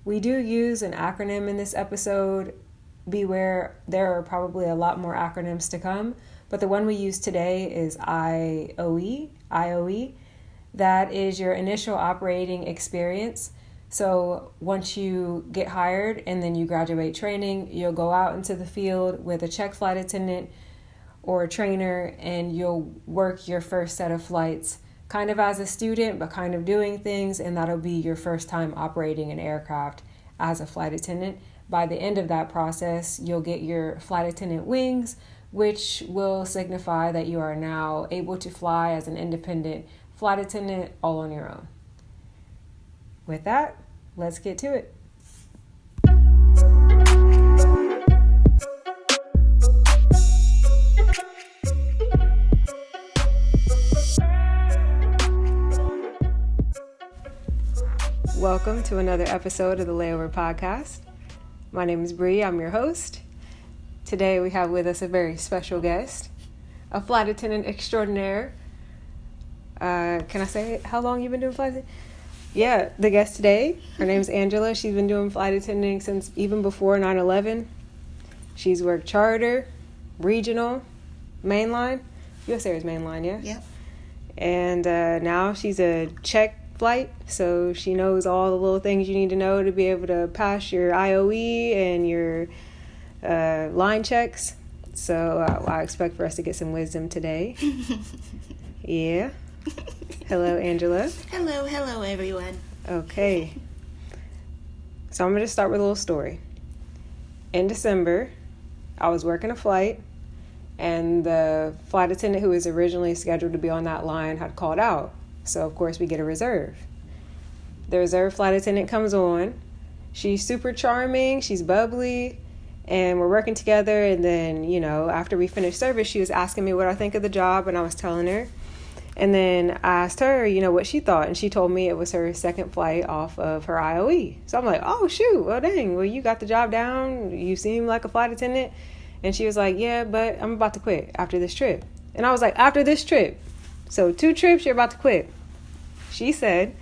We do use an acronym in this episode. Beware, there are probably a lot more acronyms to come, but the one we use today is IOE. That is your initial operating experience. So once you get hired and then you graduate training, you'll go out into the field with a check flight attendant or a trainer, and you'll work your first set of flights kind of as a student, but kind of doing things, and that'll be your first time operating an aircraft as a flight attendant. By the end of that process, you'll get your flight attendant wings, which will signify that you are now able to fly as an independent flight attendant all on your own. With that, let's get to it. Welcome to another episode of the Layover Podcast. My name is Bree. I'm your host. Today we have with us a very special guest, a flight attendant extraordinaire. Can I say how long you've been doing flight attendant? Yeah, the guest today, her name's Angela. She's been doing flight attending since even before 9/11. She's worked charter, regional, mainline. US Air's mainline, yeah? Yep. And now she's a check flight, so she knows all the little things you need to know to be able to pass your IOE and your line checks. So I expect for us to get some wisdom today. Yeah. Hello, Angela. Hello, everyone. Okay. So I'm going to start with a little story. In December, I was working a flight, and the flight attendant who was originally scheduled to be on that line had called out. So, of course, we get a reserve. The reserve flight attendant comes on. She's super charming. She's bubbly. And we're working together. And then, after we finished service, she was asking me what I think of the job. And I was telling her. And then I asked her, what she thought. And she told me it was her second flight off of her IOE. So I'm like, oh, shoot. Well, dang. Well, you got the job down. You seem like a flight attendant. And she was like, yeah, but I'm about to quit after this trip. And I was like, after this trip? So 2 trips, you're about to quit. She said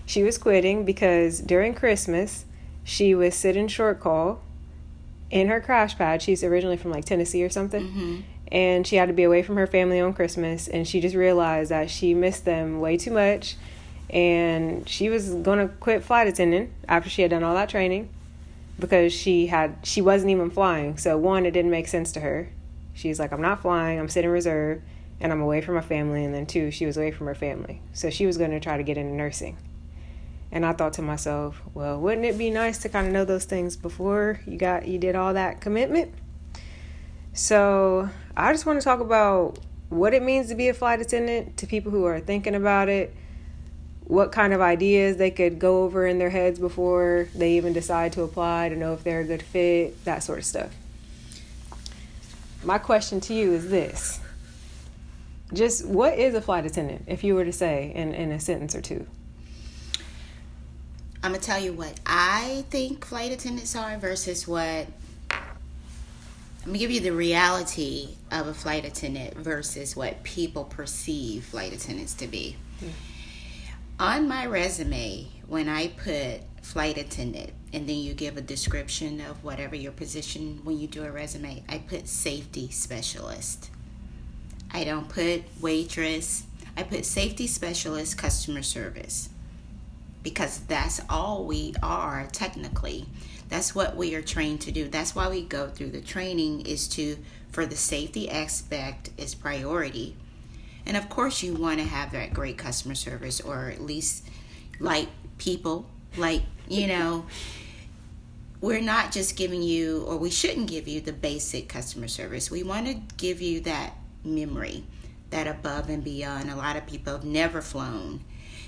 she was quitting because during Christmas, she was sitting short call in her crash pad. She's originally from Tennessee or something. Mm-hmm. And she had to be away from her family on Christmas. And she just realized that she missed them way too much. And she was going to quit flight attendant after she had done all that training because she wasn't even flying. So 1, it didn't make sense to her. She's like, I'm not flying. I'm sitting reserve. And I'm away from my family. And then 2, she was away from her family. So she was going to try to get into nursing. And I thought to myself, well, wouldn't it be nice to kind of know those things before you did all that commitment? So I just want to talk about what it means to be a flight attendant to people who are thinking about it, what kind of ideas they could go over in their heads before they even decide to apply to know if they're a good fit, that sort of stuff. My question to you is this. Just what is a flight attendant, if you were to say in a sentence or 2? I'm going to tell you what I think flight attendants are versus what... I'm going to give you the reality of a flight attendant versus what people perceive flight attendants to be. On my resume, when I put flight attendant, and then you give a description of whatever your position when you do a resume, I put safety specialist. I don't put waitress. I put safety specialist, customer service. Because that's all we are technically. That's what we are trained to do. That's why we go through the training for the safety aspect is priority. And of course you want to have that great customer service, or at least like people, we're not just giving you, or we shouldn't give you the basic customer service. We want to give you that memory, that above and beyond. A lot of people have never flown.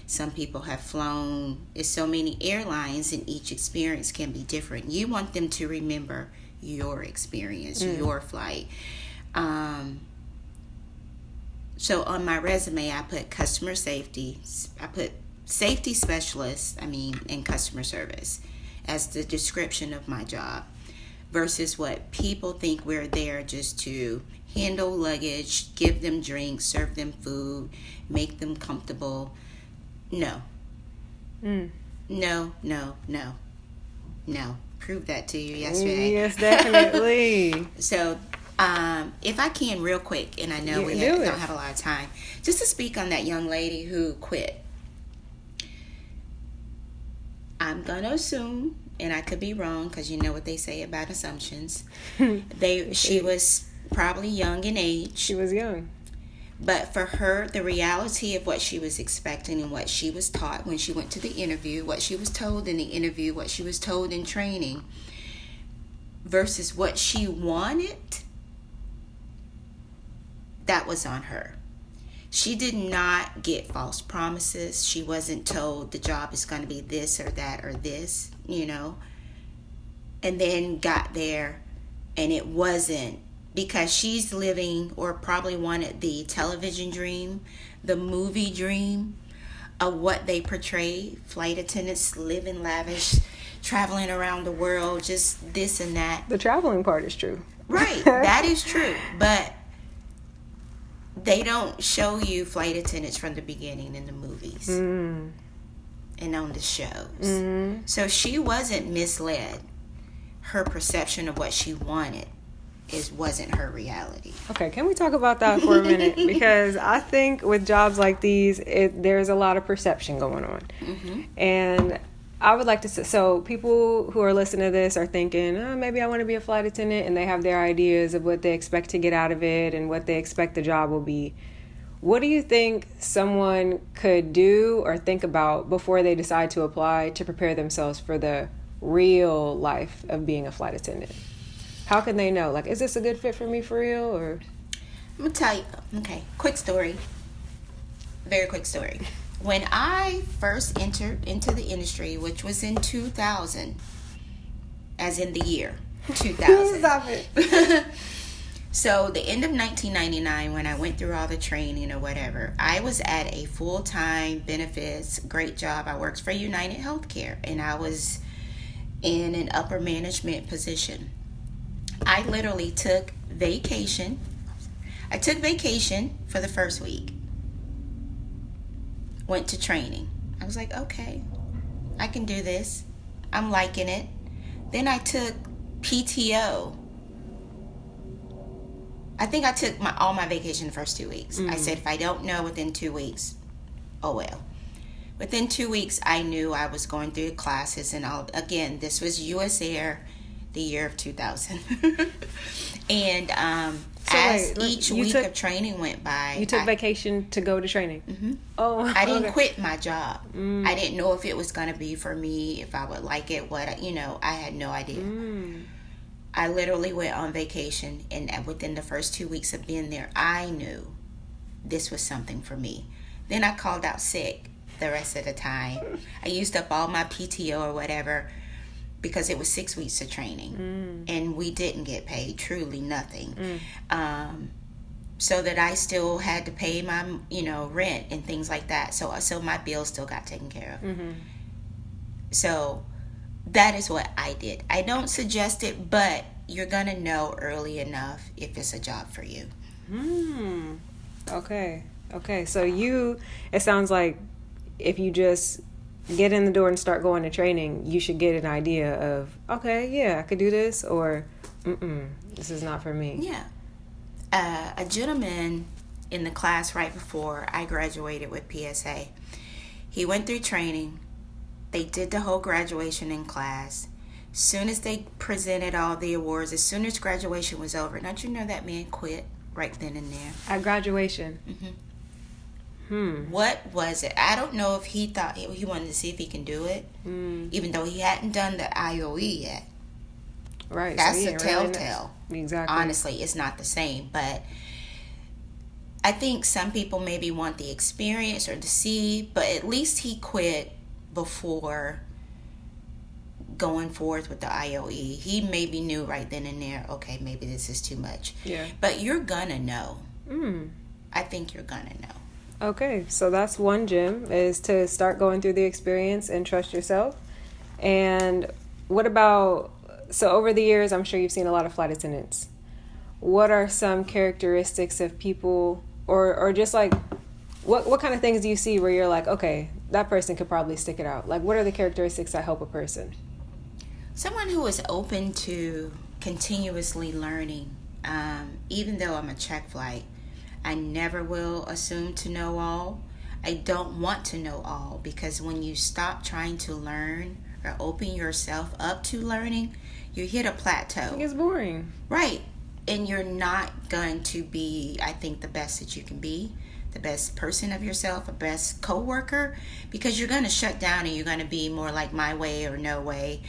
Some people have flown. It's so many airlines, and each experience can be different. You want them to remember your experience, your flight. So on my resume, I put customer safety. I put safety specialist, and customer service as the description of my job, versus what people think we're there just to handle luggage, give them drinks, serve them food, make them comfortable. No. No. No. Proved that to you yesterday. Yes, definitely. So, if I can, real quick, and I know we don't have a lot of time, just to speak on that young lady who quit. I'm going to assume, and I could be wrong because you know what they say about assumptions. She was probably young in age. She was young. But for her, the reality of what she was expecting and what she was taught when she went to the interview, what she was told in the interview, what she was told in training, versus what she wanted, that was on her. She did not get false promises. She wasn't told the job is going to be this or that or this, and then got there and it wasn't, because she's living, or probably wanted, the television dream, the movie dream of what they portray. Flight attendants living lavish, traveling around the world, just this and that. The traveling part is true. Right, that is true. But they don't show you flight attendants from the beginning in the movies and on the shows. So she wasn't misled. Her perception of what she wanted wasn't her reality. Okay, can we talk about that for a minute? Because I think with jobs like these, there's a lot of perception going on. And I would like to say, so people who are listening to this are thinking, maybe I want to be a flight attendant, and they have their ideas of what they expect to get out of it and what they expect the job will be. What do you think someone could do or think about before they decide to apply to prepare themselves for the real life of being a flight attendant? How can they know? Like, is this a good fit for me for real? Or I'm going to tell you, quick story. Very quick story. When I first entered into the industry, which was in 2000, as in the year 2000. Stop it. So the end of 1999, when I went through all the training or whatever, I was at a full-time benefits, great job. I worked for United Healthcare, and I was in an upper management position. I literally took vacation. I took vacation for the first week. Went to training. I was like, okay, I can do this. I'm liking it. Then I took PTO. I think I took all my vacation the first 2 weeks. I said, if I don't know within 2 weeks, oh well. Within 2 weeks, I knew I was going through classes and all. Again, this was U.S. Air, the year of 2000. And each week of training went by, you took vacation to go to training. Oh, I didn't quit my job. I didn't know if it was going to be for me, if I would like it, I had no idea. I literally went on vacation, and within the first 2 weeks of being there, I knew this was something for me. Then I called out sick the rest of the time. I used up all my PTO or whatever, because it was 6 weeks of training, and we didn't get paid, truly nothing. So that I still had to pay my, rent and things like that. So my bills still got taken care of. So that is what I did. I don't suggest it, but you're going to know early enough if it's a job for you. Okay. So it sounds like if you just get in the door and start going to training, you should get an idea of, okay, yeah, I could do this, or this is not for me. Yeah. A gentleman in the class right before I graduated with PSA, he went through training. They did the whole graduation in class. Soon as they presented all the awards, as soon as graduation was over, don't you know that man quit right then and there? At graduation? What was it? I don't know if he thought he wanted to see if he can do it, even though he hadn't done the IOE yet. Right. That's a telltale. Exactly. Honestly, it's not the same, but I think some people maybe want the experience or to see, but at least he quit before going forth with the IOE. He maybe knew right then and there, okay, maybe this is too much. Yeah. But you're gonna know. I think you're gonna know. Okay, so that's one gem, is to start going through the experience and trust yourself. And what about, so over the years, I'm sure you've seen a lot of flight attendants. What are some characteristics of people, or just like, what kind of things do you see where you're like, okay, that person could probably stick it out? Like, what are the characteristics that help a person? Someone who is open to continuously learning. Even though I'm a check flight, I never will assume to know all. I don't want to know all, because when you stop trying to learn or open yourself up to learning, you hit a plateau. It gets boring. Right. And you're not going to be, I think, the best that you can be, the best person of yourself, a best co-worker, because you're going to shut down and you're going to be more like my way or no way,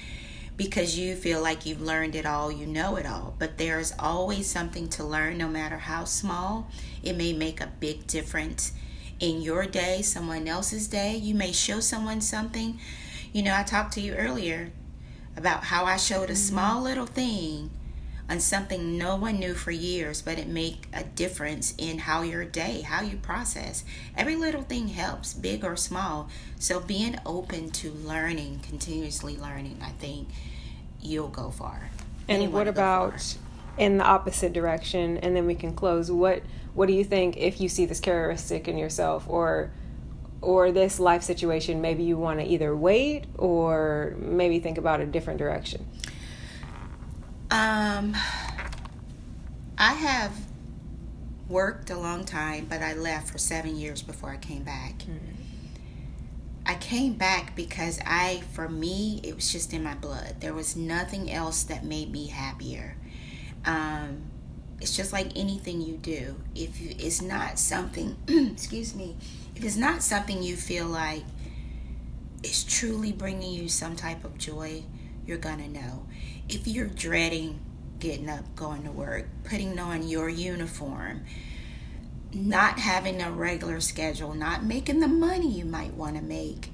because you feel like you've learned it all, you know it all. But there's always something to learn, no matter how small. It may make a big difference in your day, someone else's day. You may show someone something. I talked to you earlier about how I showed a small little thing on something no one knew for years, but it make a difference in how your day, how you process. Every little thing helps, big or small. So being open to learning, continuously learning, I think you'll go far. And what about in the opposite direction? And then we can close. What do you think if you see this characteristic in yourself or this life situation, maybe you want to either wait or maybe think about a different direction? I have worked a long time, but I left for 7 years before I came back. Mm-hmm. I came back because for me, it was just in my blood. There was nothing else that made me happier. It's just like anything you do. If it's not something, excuse me, if it's not something you feel like is truly bringing you some type of joy, you're gonna know. If you're dreading getting up, going to work, putting on your uniform, not having a regular schedule, not making the money you might want to make,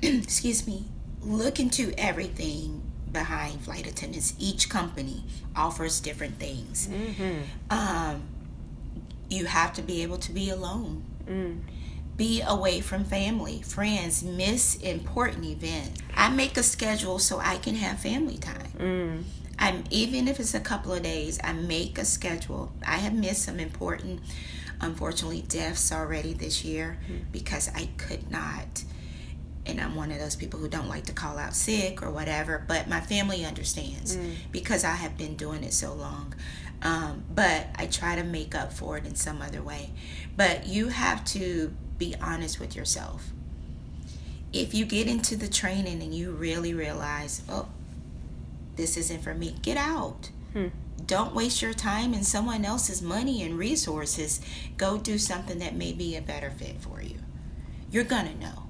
excuse me, look into everything behind flight attendants. Each company offers different things. Mm-hmm. You have to be able to be alone. Be away from family, friends, miss important events. I make a schedule so I can have family time. Even if it's a couple of days, I make a schedule. I have missed some important, unfortunately, deaths already this year because I could not. And I'm one of those people who don't like to call out sick or whatever, but my family understands because I have been doing it so long. But I try to make up for it in some other way. But you have to be honest with yourself. If you get into the training and you really realize, oh, this isn't for me, get out. Don't waste your time and someone else's money and resources. Go do something that may be a better fit for you. You're gonna know.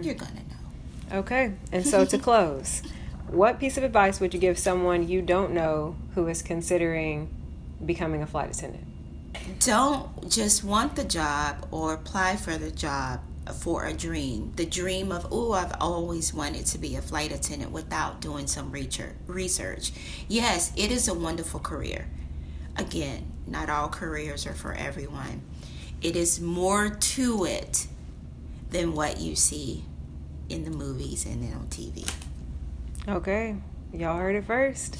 You're gonna know. Okay, and so to close, what piece of advice would you give someone you don't know who is considering becoming a flight attendant? Don't just want the job or apply for the job for a dream. The dream of, I've always wanted to be a flight attendant, without doing some research. Yes, it is a wonderful career. Again, not all careers are for everyone. It is more to it than what you see in the movies and on TV. Okay, y'all heard it first.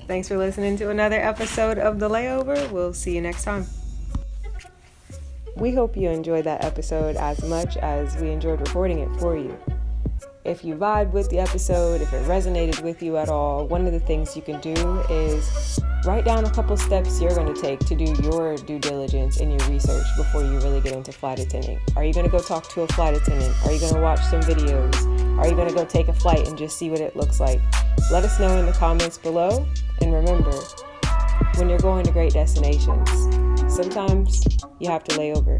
Thanks for listening to another episode of The Layover. We'll see you next time. We hope you enjoyed that episode as much as we enjoyed recording it for you. If you vibed with the episode, if it resonated with you at all, one of the things you can do is write down a couple steps you're going to take to do your due diligence in your research before you really get into flight attending. Are you going to go talk to a flight attendant? Are you going to watch some videos? Are you going to go take a flight and just see what it looks like? Let us know in the comments below. And remember, when you're going to great destinations, sometimes you have to lay over.